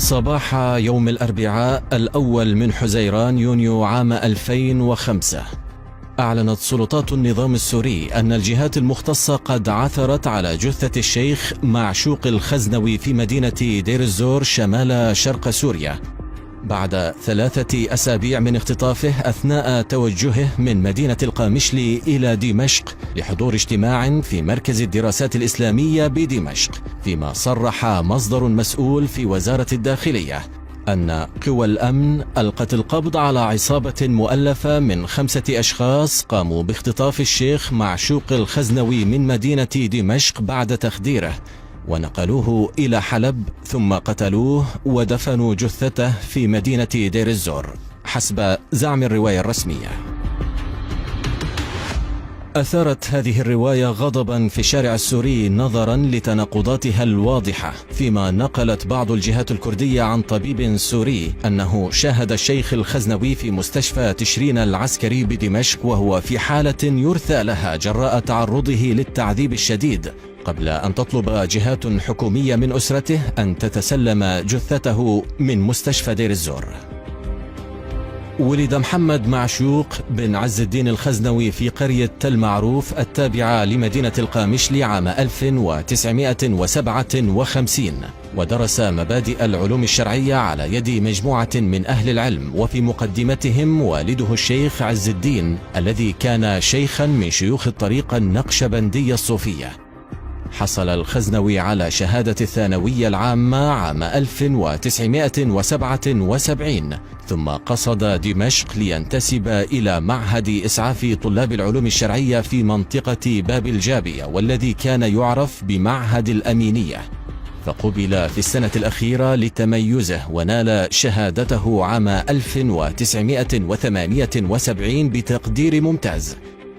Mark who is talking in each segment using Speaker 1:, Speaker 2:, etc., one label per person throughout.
Speaker 1: صباح يوم الأربعاء الأول من حزيران يونيو عام 2005 أعلنت سلطات النظام السوري أن الجهات المختصة قد عثرت على جثة الشيخ معشوق الخزنوي في مدينة دير الزور شمال شرق سوريا بعد 3 أسابيع من اختطافه أثناء توجهه من مدينة القامشلي إلى دمشق لحضور اجتماع في مركز الدراسات الإسلامية بدمشق، فيما صرح مصدر مسؤول في وزارة الداخلية أن قوى الأمن ألقت القبض على عصابة مؤلفة من 5 أشخاص قاموا باختطاف الشيخ معشوق الخزنوي من مدينة دمشق بعد تخديره، ونقلوه إلى حلب ثم قتلوه ودفنوا جثته في مدينة دير الزور حسب زعم الرواية الرسمية. أثارت هذه الرواية غضبا في الشارع السوري نظرا لتناقضاتها الواضحة، فيما نقلت بعض الجهات الكردية عن طبيب سوري أنه شاهد الشيخ الخزنوي في مستشفى تشرين العسكري بدمشق وهو في حالة يرثى لها جراء تعرضه للتعذيب الشديد، قبل أن تطلب جهات حكومية من أسرته أن تتسلم جثته من مستشفى دير الزور. ولد محمد معشوق بن عز الدين الخزنوي في قرية تل معروف التابعة لمدينة القامشلي عام 1957، ودرس مبادئ العلوم الشرعية على يد مجموعة من أهل العلم، وفي مقدمتهم والده الشيخ عز الدين الذي كان شيخا من شيوخ الطريقة النقشبندية الصوفية. حصل الخزنوي على شهادة الثانوية العامة عام 1977، ثم قصد دمشق لينتسب إلى معهد إسعاف طلاب العلوم الشرعية في منطقة باب الجابية، والذي كان يعرف بمعهد الأمينية، فقبل في السنة الأخيرة لتميزه ونال شهادته عام 1978 بتقدير ممتاز،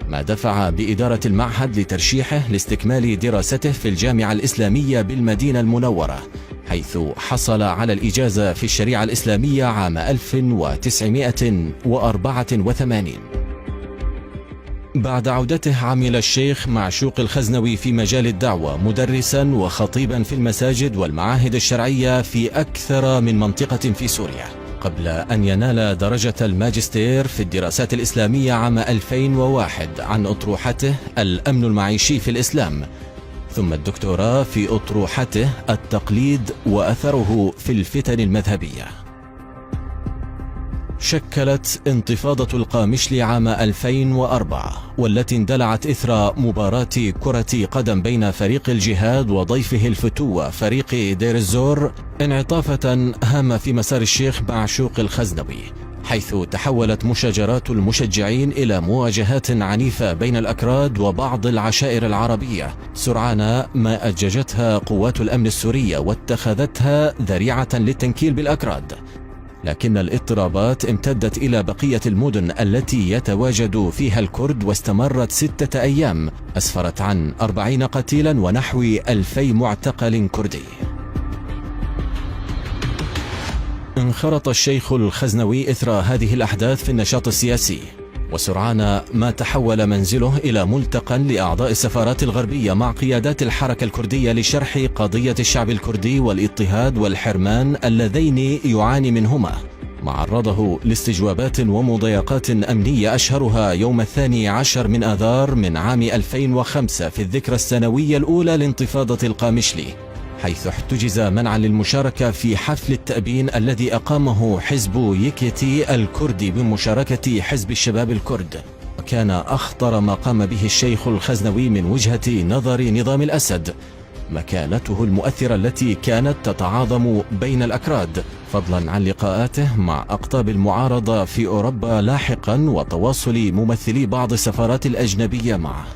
Speaker 1: ما دفع بإدارة المعهد لترشيحه لاستكمال دراسته في الجامعة الإسلامية بالمدينة المنورة، حيث حصل على الإجازة في الشريعة الإسلامية عام 1984. بعد عودته عمل الشيخ معشوق الخزنوي في مجال الدعوة مدرسا وخطيبا في المساجد والمعاهد الشرعية في أكثر من منطقة في سوريا، قبل أن ينال درجة الماجستير في الدراسات الإسلامية عام 2001 عن أطروحته الأمن المعيشي في الإسلام، ثم الدكتوراه في أطروحته التقليد وأثره في الفتن المذهبية. شكلت انتفاضة القامشلي عام 2004 والتي اندلعت إثر مباراة كرة قدم بين فريق الجهاد وضيفه الفتوة فريق دير الزور انعطافة هامة في مسار الشيخ معشوق الخزنوي، حيث تحولت مشاجرات المشجعين إلى مواجهات عنيفة بين الأكراد وبعض العشائر العربية، سرعان ما أججتها قوات الأمن السورية واتخذتها ذريعة للتنكيل بالأكراد. لكن الاضطرابات امتدت إلى بقية المدن التي يتواجد فيها الكرد واستمرت 6 أيام، أسفرت عن 40 قتيلا ونحو 2000 معتقل كردي. انخرط الشيخ الخزنوي إثر هذه الأحداث في النشاط السياسي، وسرعان ما تحول منزله إلى ملتقى لأعضاء السفارات الغربية مع قيادات الحركة الكردية لشرح قضية الشعب الكردي والاضطهاد والحرمان اللذين يعاني منهما، ما عرضه لاستجوابات ومضايقات أمنية، أشهرها يوم 12 من آذار من عام 2005 في الذكرى السنوية الأولى لانتفاضة القامشلي، حيث احتجز منعا للمشاركة في حفل التأبين الذي أقامه حزب يكيتي الكردي بمشاركة حزب الشباب الكرد، وكان أخطر ما قام به الشيخ الخزنوي من وجهة نظر نظام الأسد مكانته المؤثرة التي كانت تتعاظم بين الأكراد، فضلا عن لقاءاته مع أقطاب المعارضة في أوروبا لاحقا وتواصل ممثلي بعض السفارات الأجنبية معه.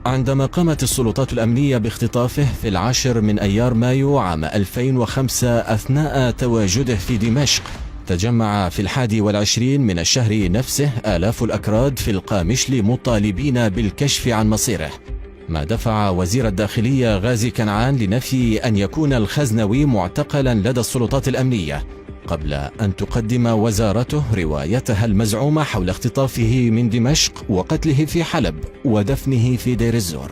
Speaker 1: عندما قامت السلطات الأمنية باختطافه في 10 من أيار مايو عام 2005 أثناء تواجده في دمشق، تجمع في 21 من الشهر نفسه آلاف الأكراد في القامشلي مطالبين بالكشف عن مصيره، ما دفع وزير الداخلية غازي كنعان لنفي أن يكون الخزنوي معتقلا لدى السلطات الأمنية، قبل أن تقدم وزارته روايتها المزعومة حول اختطافه من دمشق وقتله في حلب ودفنه في دير الزور.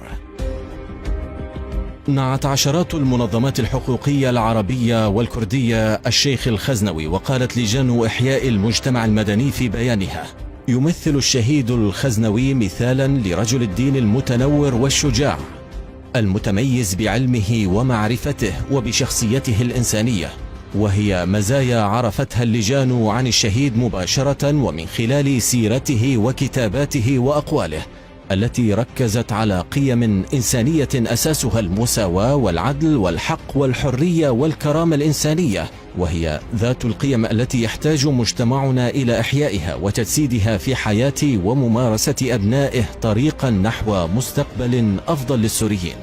Speaker 1: نعت عشرات المنظمات الحقوقية العربية والكردية الشيخ الخزنوي، وقالت لجان إحياء المجتمع المدني في بيانها: يمثل الشهيد الخزنوي مثالا لرجل الدين المتنور والشجاع المتميز بعلمه ومعرفته وبشخصيته الإنسانية، وهي مزايا عرفتها اللجان عن الشهيد مباشرة ومن خلال سيرته وكتاباته وأقواله التي ركزت على قيم إنسانية أساسها المساواة والعدل والحق والحرية والكرامة الإنسانية، وهي ذات القيم التي يحتاج مجتمعنا إلى إحيائها وتجسيدها في حياة وممارسة أبنائه طريقا نحو مستقبل أفضل للسوريين.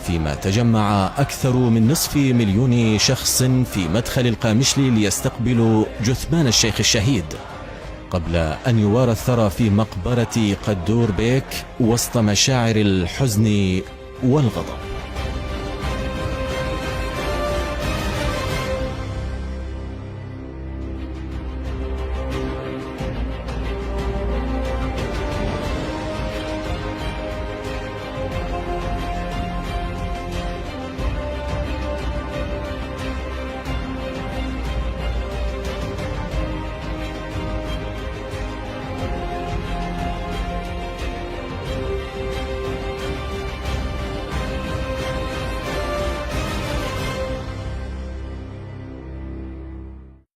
Speaker 1: فيما تجمع أكثر من نصف مليون شخص في مدخل القامشلي ليستقبلوا جثمان الشيخ الشهيد، قبل أن يوارى الثرى في مقبرة قدور بيك وسط مشاعر الحزن والغضب.